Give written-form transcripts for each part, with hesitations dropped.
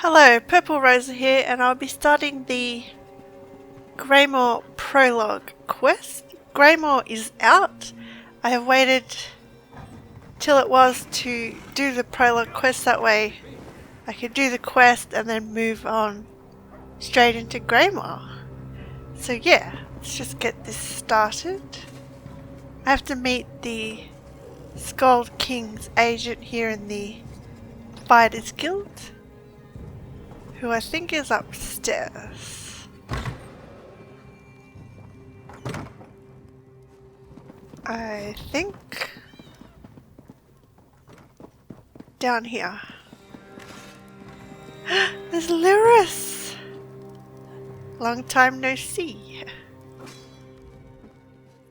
Hello, Purple Rosa here, and I'll be starting the GREYMOOR Prologue quest. GREYMOOR is out. I have waited till it was to do the Prologue quest, that way I could do the quest and then move on straight into GREYMOOR. So yeah, let's just get this started. I have to meet the Skald King's agent here in the Fighters Guild, who I think is upstairs. I think down here. There's Lyris! Long time no see.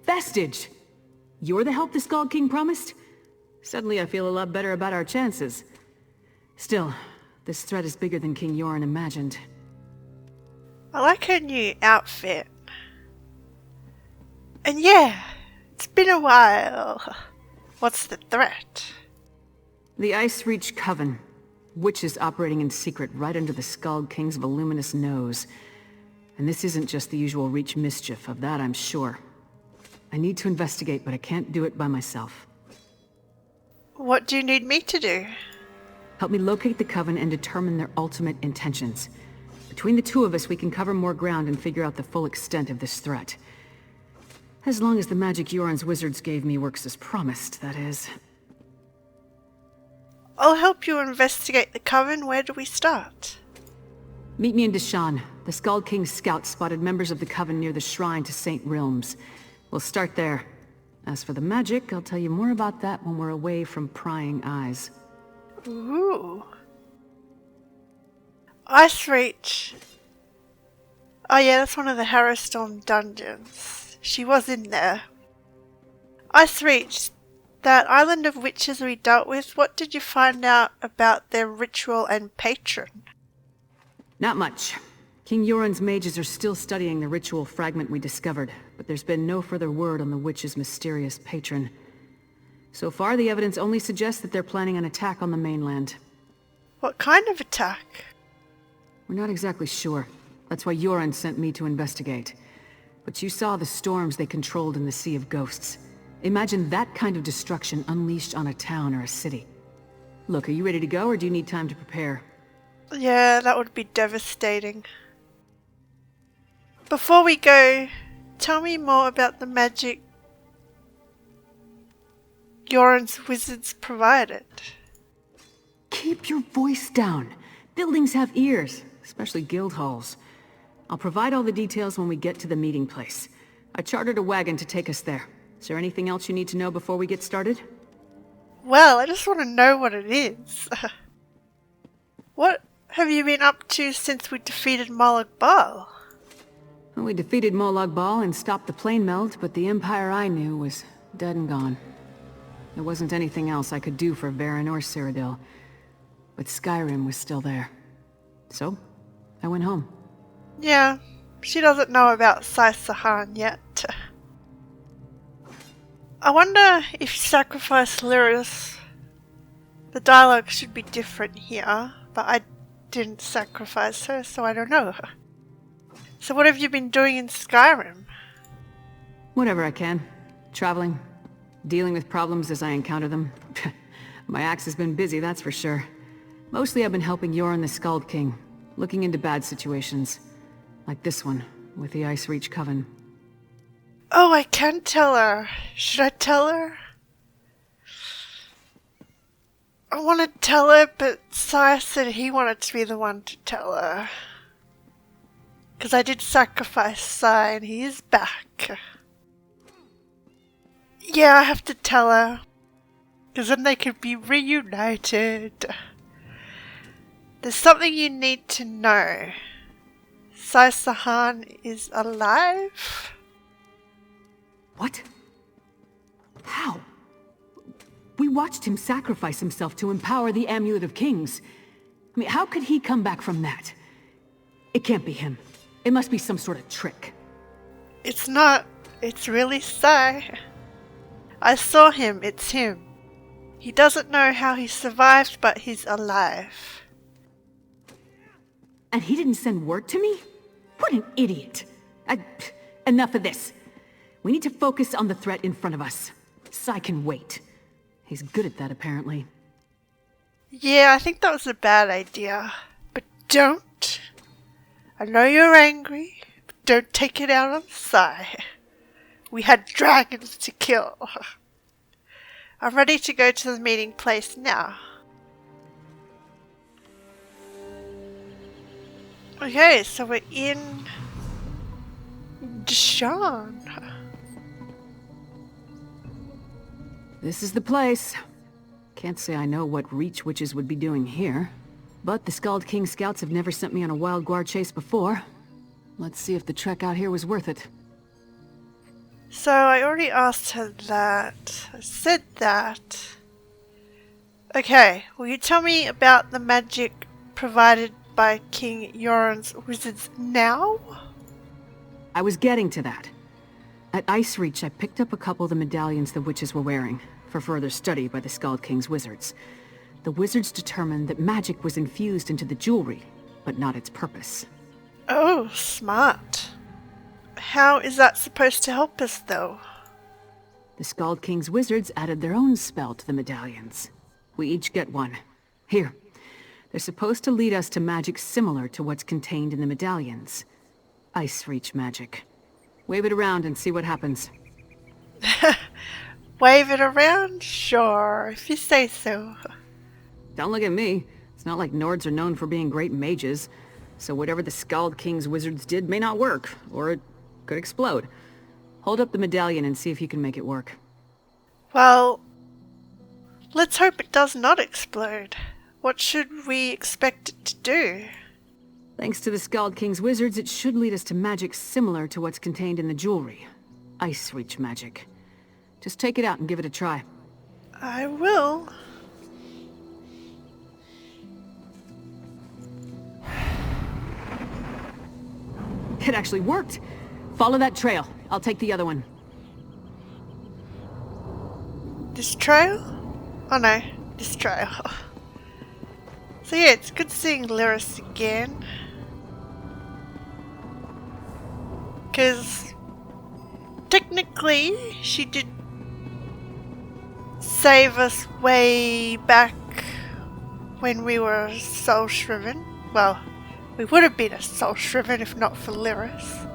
Vestige! You're the help the Skald King promised? Suddenly I feel a lot better about our chances. Still, this threat is bigger than King Yoren imagined. I like her new outfit. And yeah, it's been a while. What's the threat? The Icereach Coven. Witches operating in secret right under the Skald King's voluminous nose. And this isn't just the usual Reach mischief, of that I'm sure. I need to investigate, but I can't do it by myself. What do you need me to do? Help me locate the Coven and determine their ultimate intentions. Between the two of us, we can cover more ground and figure out the full extent of this threat. As long as the magic Yoren's wizards gave me works as promised, that is. I'll help you investigate the Coven. Where do we start? Meet me in Deshan. The Skald King's scouts spotted members of the Coven near the shrine to St. Realms. We'll start there. As for the magic, I'll tell you more about that when we're away from prying eyes. Ooh. Icereach. Oh yeah, that's one of the Harrowstorm dungeons. She was in there. Icereach, that island of witches we dealt with, what did you find out about their ritual and patron? Not much. King Yoren's mages are still studying the ritual fragment we discovered, but there's been no further word on the witch's mysterious patron. So far, the evidence only suggests that they're planning an attack on the mainland. What kind of attack? We're not exactly sure. That's why Yoren sent me to investigate. But you saw the storms they controlled in the Sea of Ghosts. Imagine that kind of destruction unleashed on a town or a city. Look, are you ready to go, or do you need time to prepare? Yeah, that would be devastating. Before we go, tell me more about the magic Yoren's wizards provided. Keep your voice down. Buildings have ears, especially guild halls. I'll provide all the details when we get to the meeting place. I chartered a wagon to take us there. Is there anything else you need to know before we get started? Well, I just want to know what it is. What have you been up to since we defeated Molag Bal? Well, we defeated Molag Bal and stopped the plane melt, but the empire I knew was dead and gone. There wasn't anything else I could do for Varen or Cyrodiil, but Skyrim was still there. So, I went home. Yeah, she doesn't know about Sai Sahan yet. I wonder if you sacrifice Lyris. The dialogue should be different here, but I didn't sacrifice her, so I don't know. So what have you been doing in Skyrim? Whatever I can. Traveling. Dealing with problems as I encounter them. My axe has been busy, that's for sure. Mostly I've been helping Yoren the Skald King, looking into bad situations. Like this one, with the Icereach Coven. Oh, I can tell her. Should I tell her? I want to tell her, but Sai said he wanted to be the one to tell her. Because I did sacrifice Sai and he is back. Yeah, I have to tell her. Because then they could be reunited. There's something you need to know. Sai Sahan is alive? What? How? We watched him sacrifice himself to empower the Amulet of Kings. I mean, how could he come back from that? It can't be him. It must be some sort of trick. It's not. It's really Sai. I saw him. It's him. He doesn't know how he survived, but he's alive. And he didn't send word to me? What an idiot. Enough of this. We need to focus on the threat in front of us. Sai can wait. He's good at that, apparently. Yeah, I think that was a bad idea. But don't. I know you're angry, but don't take it out on Sai. We had dragons to kill. I'm ready to go to the meeting place now. Okay, so we're in Deshawn. This is the place. Can't say I know what Reach Witches would be doing here. But the Skald King scouts have never sent me on a wild guard chase before. Let's see if the trek out here was worth it. So I already asked her that. I said that. Okay, will you tell me about the magic provided by King Yoren's wizards now? I was getting to that. At Icereach, I picked up a couple of the medallions the witches were wearing, for further study by the Skald King's wizards. The wizards determined that magic was infused into the jewelry, but not its purpose. Oh, smart. How is that supposed to help us, though? The Skald King's wizards added their own spell to the medallions. We each get one. Here. They're supposed to lead us to magic similar to what's contained in the medallions. Icereach magic. Wave it around and see what happens. Wave it around? Sure, if you say so. Don't look at me. It's not like Nords are known for being great mages, so whatever the Skald King's wizards did may not work, or it could explode. Hold up the medallion and see if you can make it work. Well, let's hope it does not explode. What should we expect it to do? Thanks to the Skald King's wizards, it should lead us to magic similar to what's contained in the jewelry. Icereach magic. Just take it out and give it a try. I will. It actually worked! Follow that trail. I'll take the other one. This trail? Oh no, this trail. So yeah, it's good seeing Lyris again. Because technically she did save us way back when we were soul shriven. Well, we would have been a soul shriven if not for Lyris.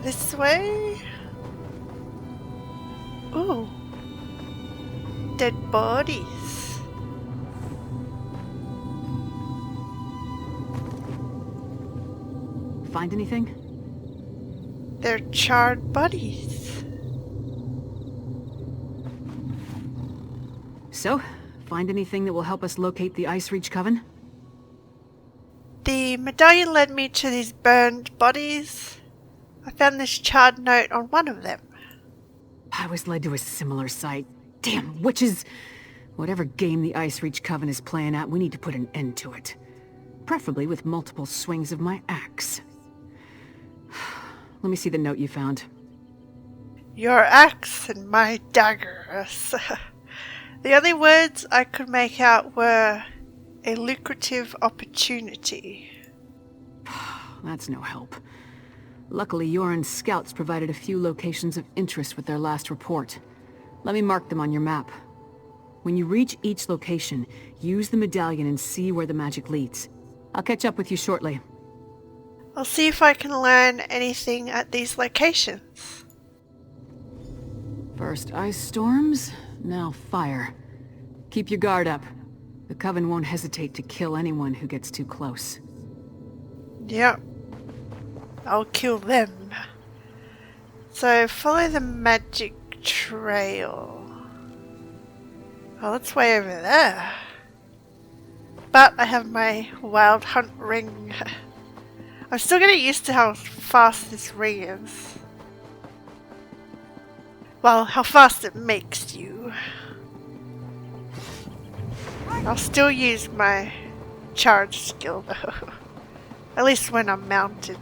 This way? Ooh. Dead bodies. Find anything? They're charred bodies. So, find anything that will help us locate the Icereach Coven? The medallion led me to these burned bodies. I found this charred note on one of them. I was led to a similar site. Damn witches! Whatever game the Icereach Coven is playing at, we need to put an end to it. Preferably with multiple swings of my axe. Let me see the note you found. Your axe and my daggers. The only words I could make out were a lucrative opportunity. That's no help. Luckily, Yoren's scouts provided a few locations of interest with their last report. Let me mark them on your map. When you reach each location, use the medallion and see where the magic leads. I'll catch up with you shortly. I'll see if I can learn anything at these locations. First ice storms, now fire. Keep your guard up. The Coven won't hesitate to kill anyone who gets too close. Yep. I'll kill them. So follow the magic trail. Oh, that's way over there. But I have my wild hunt ring. I'm still getting used to how fast this ring is. Well, how fast it makes you. I'll still use my charge skill though. At least when I'm mounted.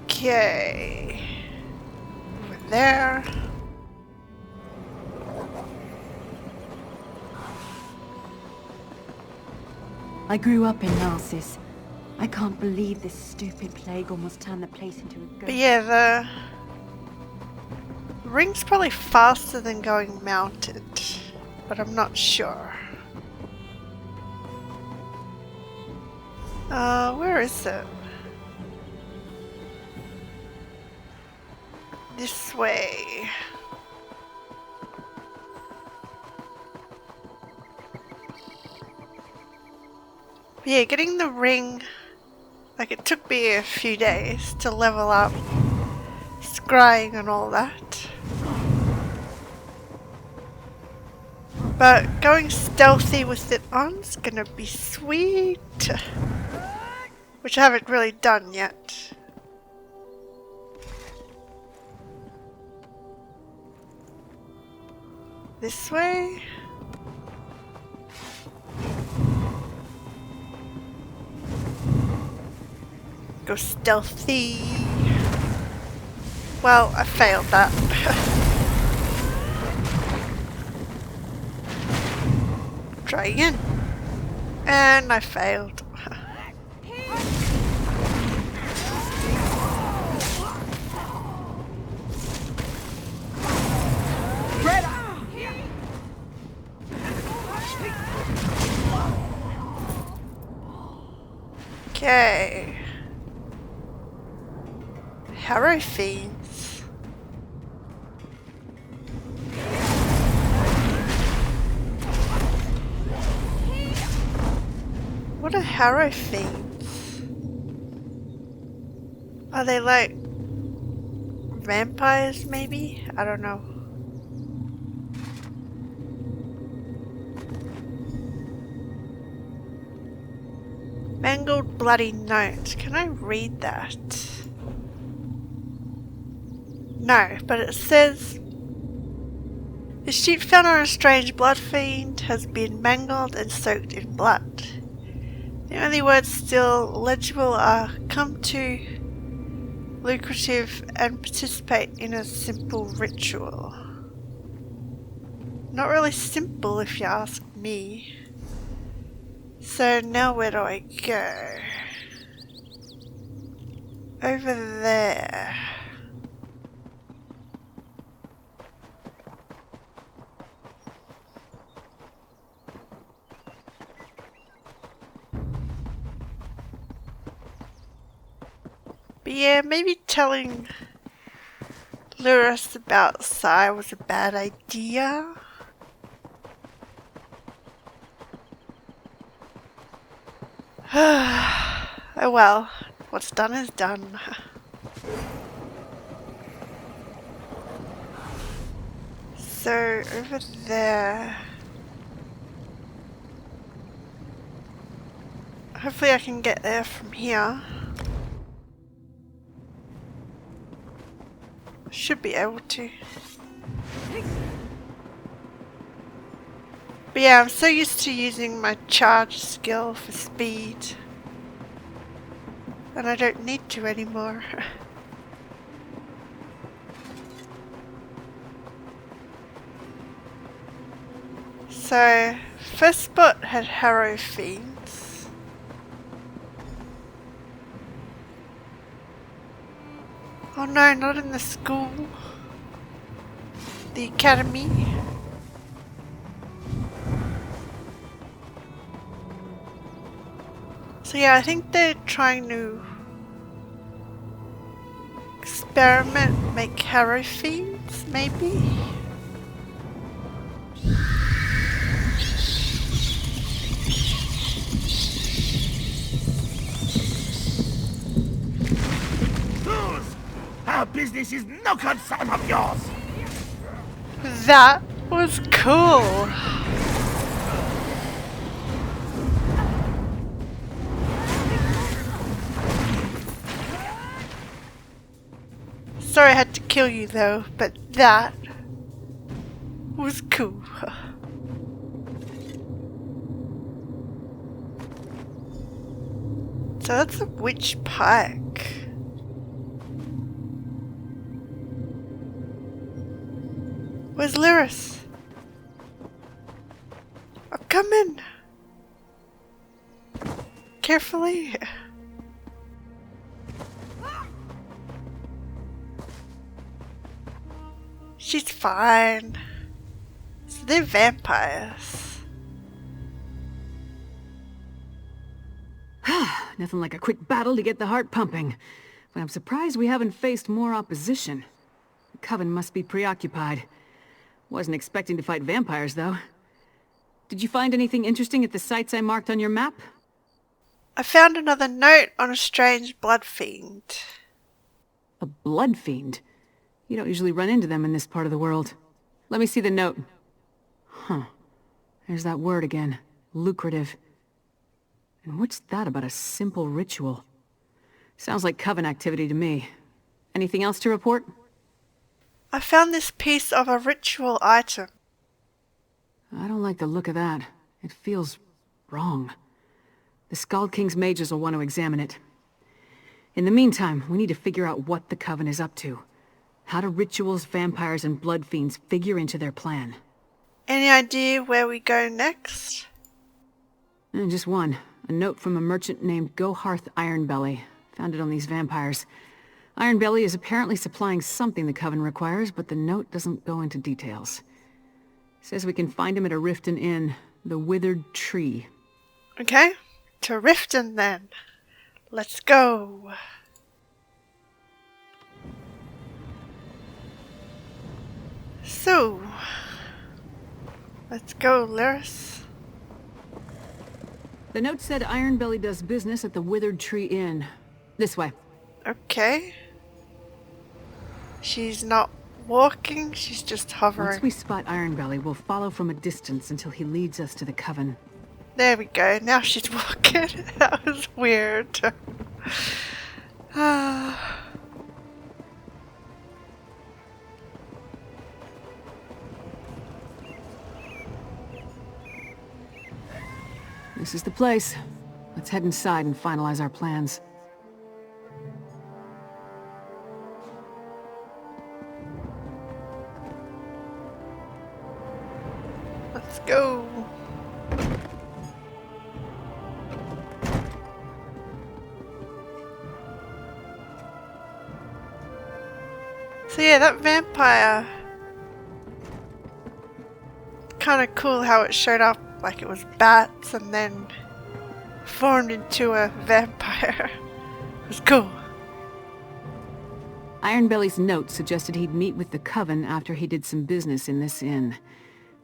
Okay. Over there. I grew up in Narcissus. I can't believe this stupid plague almost turned the place into a ghost. But yeah, the ring's probably faster than going mounted, but I'm not sure. Where is it? This way. But yeah, getting the ring, like it took me a few days to level up scrying and all that. But going stealthy with it on is gonna be sweet. Which I haven't really done yet. This way? Go stealthy. Well, I failed that. Try again. And I failed. Okay. Harrow Fiends. What are Harrow Fiends? Are they like vampires maybe? I don't know. Mangled bloody note. Can I read that? No, but it says the sheep found on a strange blood fiend has been mangled and soaked in blood. The only words still legible are come to, lucrative, and participate in a simple ritual. Not really simple if you ask me. So now where do I go? Over there. But yeah, maybe telling Lyris about Sai was a bad idea. Oh well, what's done is done. So, over there... Hopefully I can get there from here. Should be able to. But yeah, I'm so used to using my charge skill for speed. And I don't need to anymore. So, first spot had Harrow Fiends. Oh no, not in the school. The academy. So yeah, I think they're trying to experiment, make Harrow Fiends, maybe? Our business is no concern of yours! That was cool! Sorry I had to kill you though, but that was cool. So that's a witch pike. Where's Lyris? I'm coming! carefully. She's fine. So they're vampires. Nothing like a quick battle to get the heart pumping. But I'm surprised we haven't faced more opposition. The Coven must be preoccupied. Wasn't expecting to fight vampires, though. Did you find anything interesting at the sites I marked on your map? I found another note on a strange blood fiend. A blood fiend? You don't usually run into them in this part of the world. Let me see the note. Huh. There's that word again. Lucrative. And what's that about a simple ritual? Sounds like Coven activity to me. Anything else to report? I found this piece of a ritual item. I don't like the look of that. It feels wrong. The Skald King's mages will want to examine it. In the meantime, we need to figure out what the Coven is up to. How do rituals, vampires, and blood fiends figure into their plan? Any idea where we go next? Just one. A note from a merchant named Goharth Ironbelly. Found it on these vampires. Ironbelly is apparently supplying something the Coven requires, but the note doesn't go into details. Says we can find him at a Riften Inn, the Withered Tree. Okay, to Riften then. Let's go. So, let's go, Lyris. The note said Ironbelly does business at the Withered Tree Inn. This way. Okay. She's not walking, she's just hovering. Once we spot Ironbelly, we'll follow from a distance until he leads us to the Coven. There we go, now she's walking. That was weird. This is the place. Let's head inside and finalize our plans. Let's go. So yeah, that vampire. Kind of cool how it showed up like it was bats and then formed into a vampire. It was cool. Ironbelly's note suggested he'd meet with the Coven after he did some business in this inn.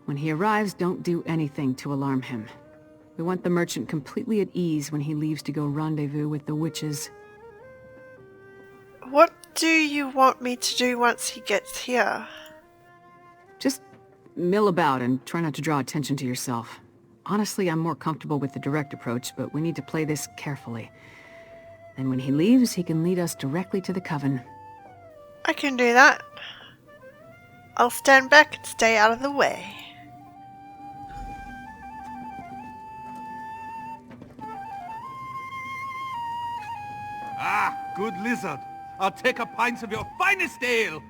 When he arrives, don't do anything to alarm him. We want the merchant completely at ease when he leaves to go rendezvous with the witches. What do you want me to do once he gets here? Just mill about and try not to draw attention to yourself. Honestly, I'm more comfortable with the direct approach, but we need to play this carefully. Then when he leaves, he can lead us directly to the Coven. I can do that. I'll stand back and stay out of the way. Ah, good lizard. I'll take a pint of your finest ale.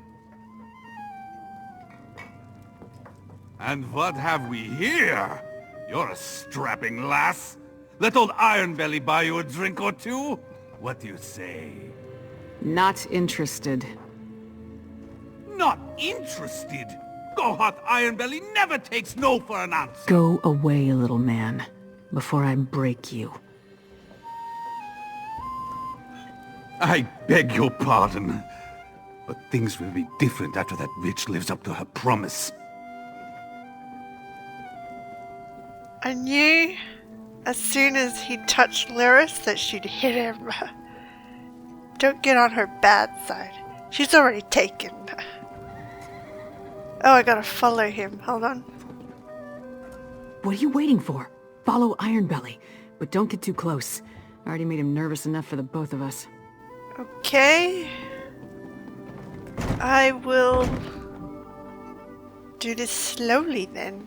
And what have we here? You're a strapping lass. Let old Ironbelly buy you a drink or two? What do you say? Not interested. Not interested? Goharth Ironbelly never takes no for an answer. Go away, little man, before I break you. I beg your pardon, but things will be different after that witch lives up to her promise. I knew as soon as he touched Lyris that she'd hit him. Don't get on her bad side. She's already taken. Oh, I gotta follow him. Hold on. What are you waiting for? Follow Ironbelly, but don't get too close. I already made him nervous enough for the both of us. Okay. I will do this slowly then.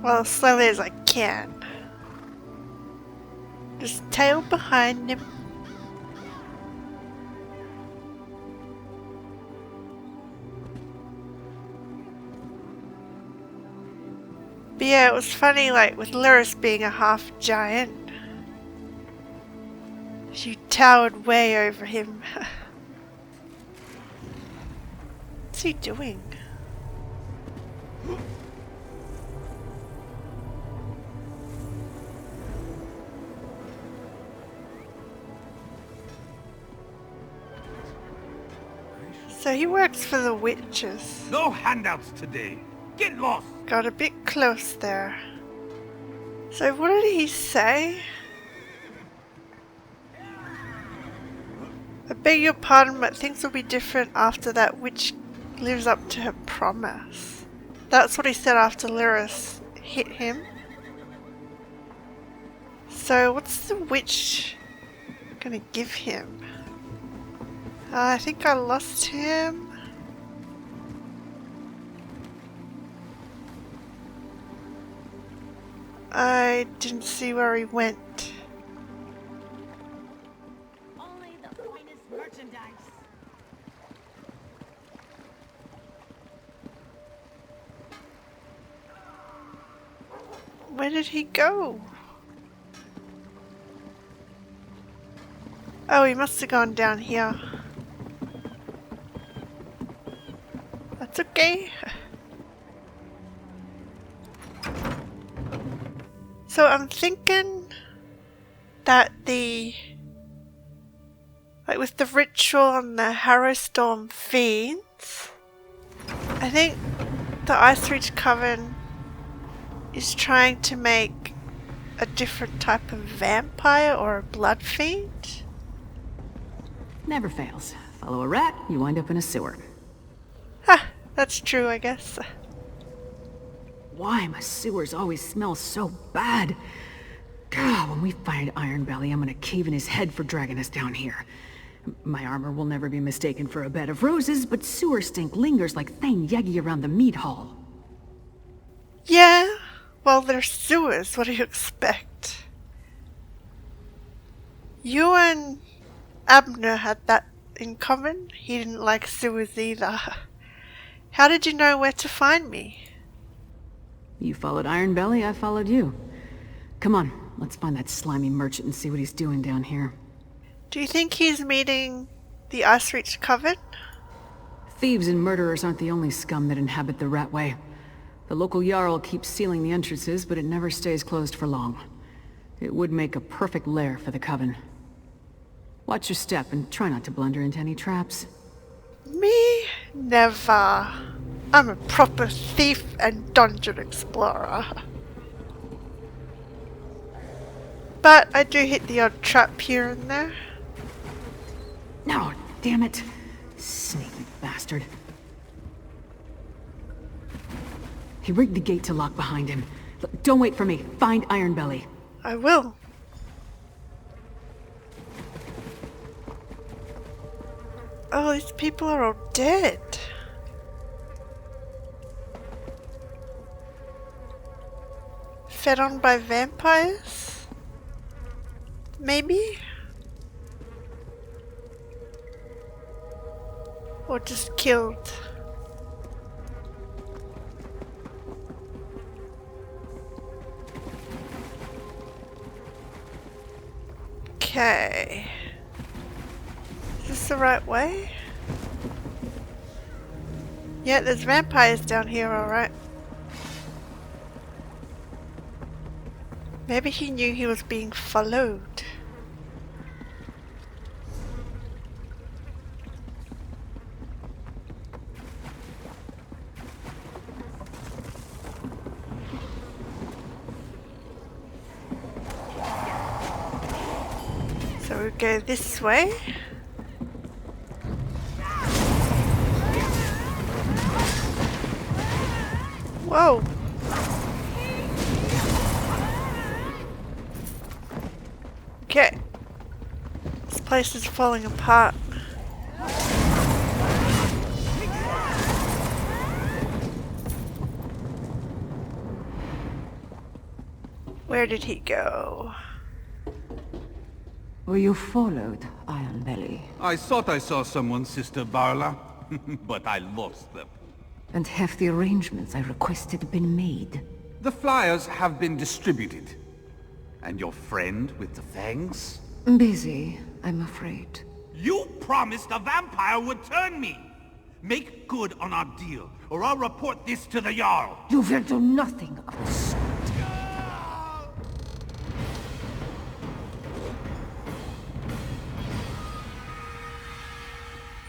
Well, as slowly as I can. Just tail behind him. But yeah, it was funny, like, with Lyris being a half giant. She towered way over him. What's he doing? So he works for the witches. No handouts today. Get lost. Got a bit close there. So what did he say? I beg your pardon, but things will be different after that witch lives up to her promise. That's what he said after Lyris hit him. So what's the witch gonna give him? I think I lost him. I didn't see where he went. Only the finest merchandise. Where did he go? Oh, he must have gone down here. That's okay. So I'm thinking that like with the ritual on the Harrowstorm fiends, I think the Icereach Coven is trying to make a different type of vampire or a blood fiend. Never fails. Follow a rat, you wind up in a sewer. Ha, that's true, I guess. Why must sewers always smell so bad? God, when we find Iron Belly, I'm gonna cave in his head for dragging us down here. My armor will never be mistaken for a bed of roses, but sewer stink lingers like Thane Yegi around the mead hall. Yeah, well, they're sewers. What do you expect? You and Abner had that in common. He didn't like sewers either. How did you know where to find me? You followed Iron Belly, I followed you. Come on, let's find that slimy merchant and see what he's doing down here. Do you think he's meeting the Icereach Coven? Thieves and murderers aren't the only scum that inhabit the Ratway. The local Jarl keeps sealing the entrances, but it never stays closed for long. It would make a perfect lair for the Coven. Watch your step and try not to blunder into any traps. Me? Never. I'm a proper thief and dungeon explorer. But I do hit the odd trap here and there. No, damn it. Sneaky bastard. He rigged the gate to lock behind him. Look, don't wait for me. Find Iron Belly. I will. Oh, these people are all dead. Fed on by vampires? Maybe? Or just killed. Okay. Is this the right way? Yeah, there's vampires down here, alright. Maybe he knew he was being followed. So we go this way. Whoa! Okay. This place is falling apart. Where did he go? Were you followed, Iron Belly? I thought I saw someone, Sister Barla, but I lost them. And have the arrangements I requested been made? The flyers have been distributed. And your friend with the fangs? Busy, I'm afraid. You promised a vampire would turn me! Make good on our deal, or I'll report this to the Jarl! You will do nothing of the sort.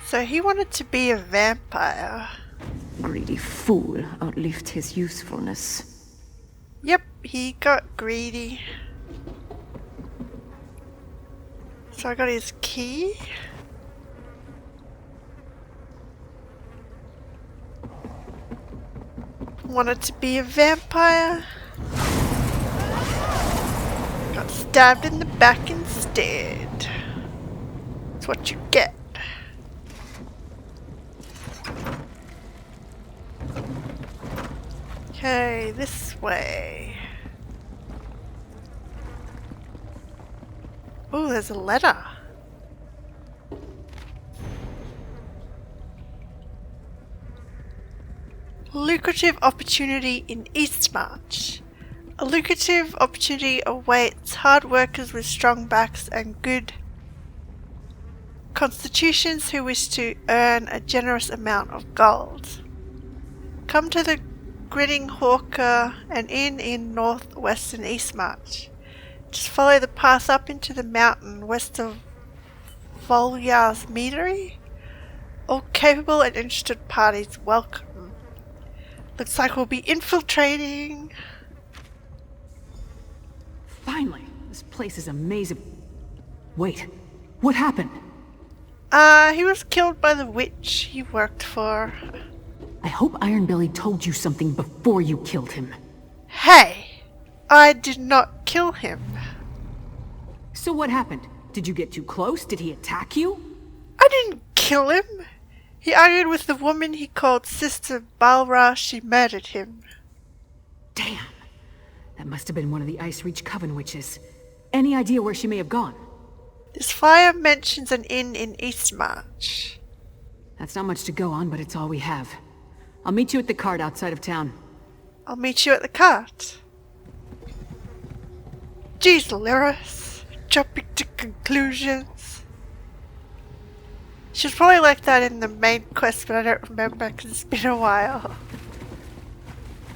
So he wanted to be a vampire. Greedy fool outlived his usefulness. Yep, he got greedy. So I got his key. Wanted to be a vampire. Got stabbed in the back instead. That's what you get. Okay, this way. Oh, there's a letter. Lucrative opportunity in Eastmarch. A lucrative opportunity awaits hard workers with strong backs and good constitutions who wish to earn a generous amount of gold. Come to the Grinning Hawker, an inn in northwestern Eastmarch. Just follow the path up into the mountain west of Volyar's Meadery. All capable and interested parties welcome. Looks like we'll be infiltrating. Finally! This place is amazing. Wait, what happened? He was killed by the witch he worked for. I hope Ironbelly told you something before you killed him. Hey! I did not kill him. So what happened? Did you get too close? Did he attack you? I didn't kill him. He argued with the woman he called Sister Balra. She murdered him. Damn. That must have been one of the Icereach Coven witches. Any idea where she may have gone? This flyer mentions an inn in Eastmarch. That's not much to go on, but it's all we have. I'll meet you at the cart outside of town. I'll meet you at the cart. Jeez, Lyris. Jumping to conclusions. She was probably like that in the main quest, but I don't remember because it's been a while.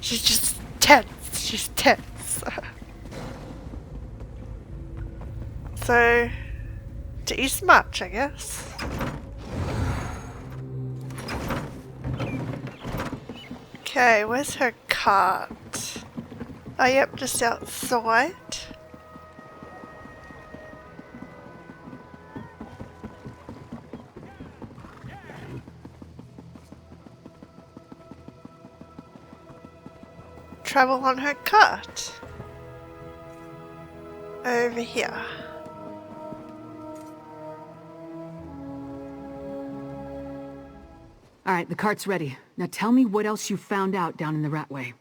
She's just tense. She's tense. So, to Eastmarch, I guess. Okay, where's her cart? Oh, yep, just outside. Travel on her cart. Over here. Alright, the cart's ready. Now tell me what else you found out down in the Ratway.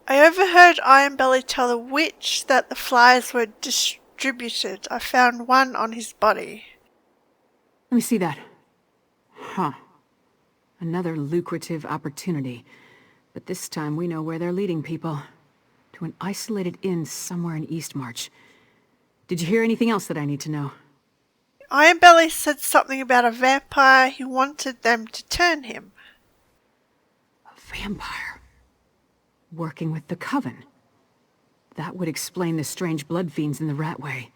I overheard Ironbelly tell the witch that the flies were distributed. I found one on his body. Let me see that. Huh. Another lucrative opportunity. But this time we know where they're leading people. To an isolated inn somewhere in Eastmarch. Did you hear anything else that I need to know? Ironbelly said something about a vampire. He wanted them to turn him. A vampire? Working with the Coven? That would explain the strange blood fiends in the Ratway.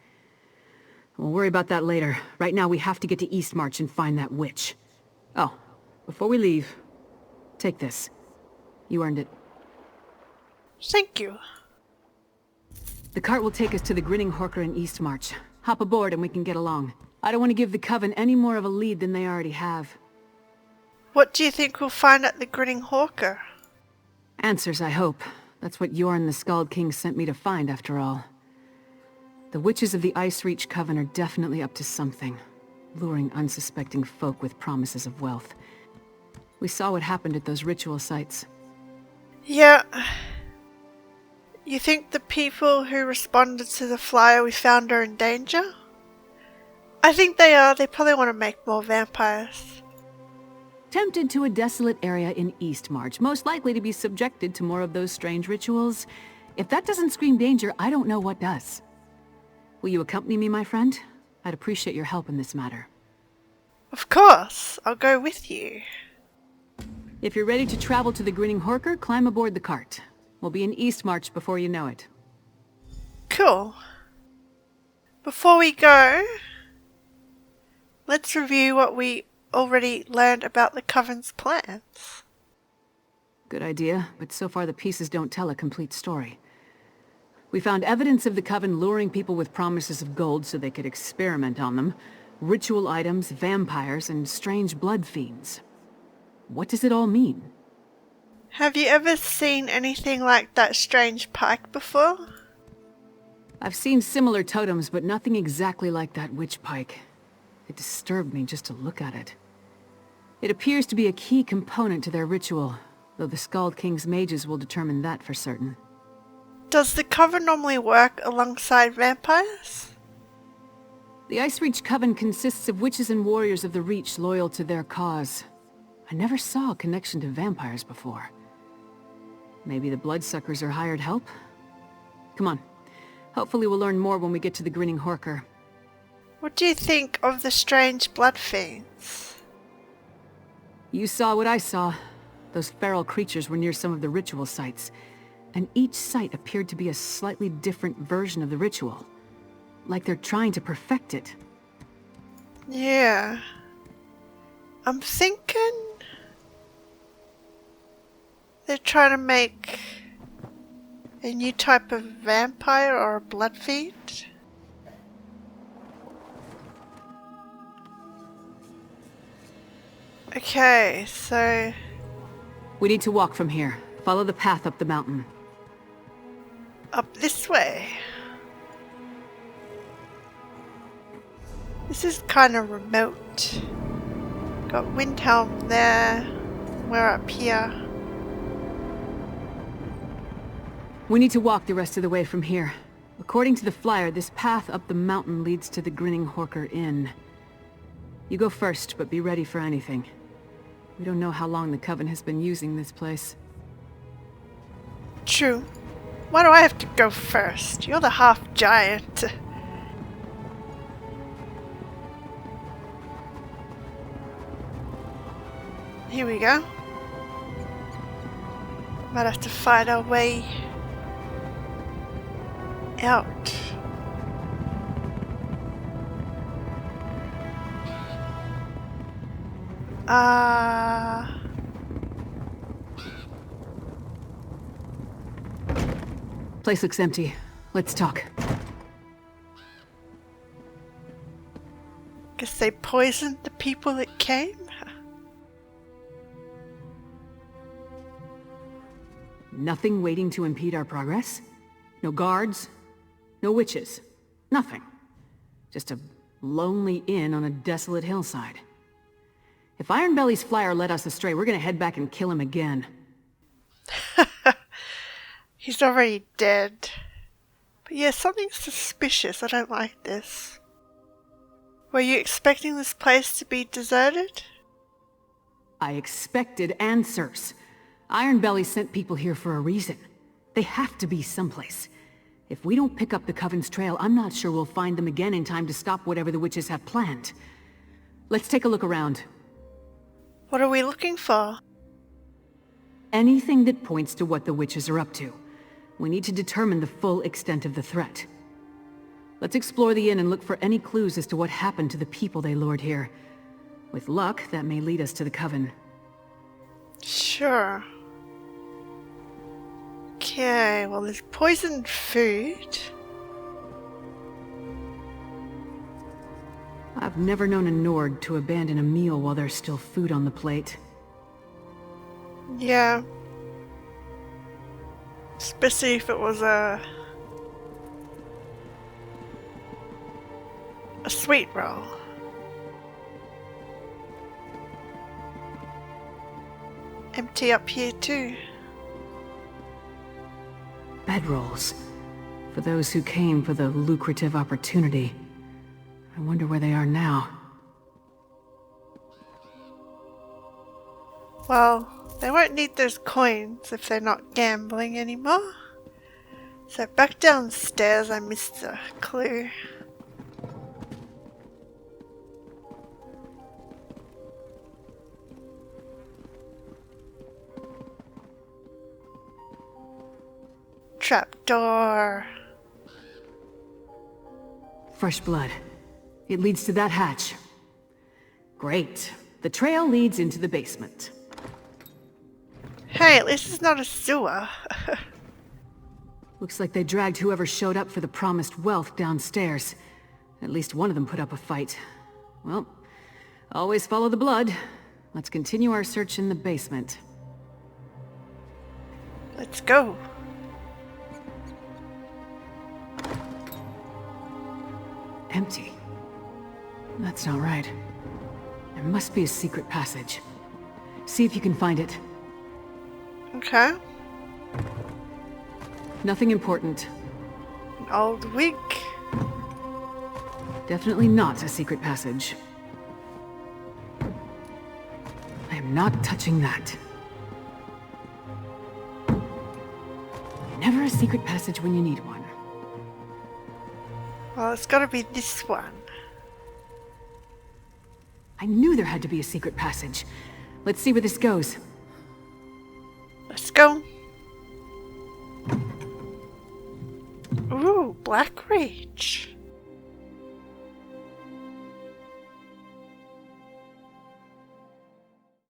We'll worry about that later. Right now we have to get to Eastmarch and find that witch. Oh, before we leave, take this. You earned it. Thank you. The cart will take us to the Grinning Horker in Eastmarch. Hop aboard and we can get along. I don't want to give the Coven any more of a lead than they already have. What do you think we'll find at the Grinning Hawker? Answers, I hope. That's what Yorn the Skald King sent me to find, after all. The witches of the Icereach Coven are definitely up to something, luring unsuspecting folk with promises of wealth. We saw what happened at those ritual sites. Yeah. You think the people who responded to the flyer we found are in danger? I think they are. They probably want to make more vampires. tempted to a desolate area in Eastmarch, most likely to be subjected to more of those strange rituals. If that doesn't scream danger, I don't know what does. Will you accompany me, my friend? I'd appreciate your help in this matter. Of course, I'll go with you. If you're ready to travel to the Grinning Horker, climb aboard the cart. We'll be in Eastmarch before you know it. Cool. Before we go, let's review what we already learned about the Coven's plans. Good idea, but so far the pieces don't tell a complete story. We found evidence of the Coven luring people with promises of gold so they could experiment on them, ritual items, vampires, and strange blood fiends. What does it all mean? Have you ever seen anything like that strange pike before? I've seen similar totems, but nothing exactly like that witch pike. It disturbed me just to look at it. It appears to be a key component to their ritual, though the Skald King's mages will determine that for certain. Does the Coven normally work alongside vampires? The Icereach Coven consists of witches and warriors of the Reach loyal to their cause. I never saw a connection to vampires before. Maybe the bloodsuckers are hired help? Come on. Hopefully we'll learn more when we get to the Grinning Horker. What do you think of the strange blood fiends? You saw what I saw. Those feral creatures were near some of the ritual sites, and each site appeared to be a slightly different version of the ritual. Like they're trying to perfect it. Yeah. I'm thinking they're trying to make a new type of vampire or a blood fiend. Okay, so We need to walk from here. Follow the path up the mountain. up this way. This is kind of remote. Got Windhelm there. We're up here. We need to walk the rest of the way from here. According to the flyer, this path up the mountain leads to the Grinning Horker Inn. You go first, but be ready for anything. We don't know how long the Coven has been using this place. True. Why do I have to go first? You're the half-giant. Here we go. Might have to find our way out. Place looks empty. Let's talk. Guess they poisoned the people that came? Nothing waiting to impede our progress? No guards? No witches? Nothing. Just a lonely inn on a desolate hillside. If Ironbelly's flyer led us astray, we're gonna head back and kill him again. He's already dead. But yeah, something suspicious. I don't like this. Were you expecting this place to be deserted? I expected answers. Ironbelly sent people here for a reason. They have to be someplace. If we don't pick up the Coven's trail, I'm not sure we'll find them again in time to stop whatever the witches have planned. Let's take a look around. What are we looking for? Anything that points to what the witches are up to. We need to determine the full extent of the threat. Let's explore the inn and look for any clues as to what happened to the people they lured here. With luck, that may lead us to the Coven. Sure. Okay, well there's poisoned food. I've never known a Nord to abandon a meal while there's still food on the plate. Yeah. Especially if it was a sweet roll. Empty up here too. Bedrolls. For those who came for the lucrative opportunity. I wonder where they are now. Well, they won't need those coins if they're not gambling anymore. So back downstairs, I missed a clue. Trapdoor. Fresh blood. It leads to that hatch. Great. The trail leads into the basement. Hey, at least it's not a sewer. Looks like they dragged whoever showed up for the promised wealth downstairs. At least one of them put up a fight. Well, always follow the blood. Let's continue our search in the basement. Let's go. Empty. That's not right. There must be a secret passage. See if you can find it. Okay. Nothing important. An old wig. Definitely not a secret passage. I am not touching that. Never a secret passage when you need one. Well, it's gotta be this one. I knew there had to be a secret passage. Let's see where this goes. Let's go. Ooh, Black Reach.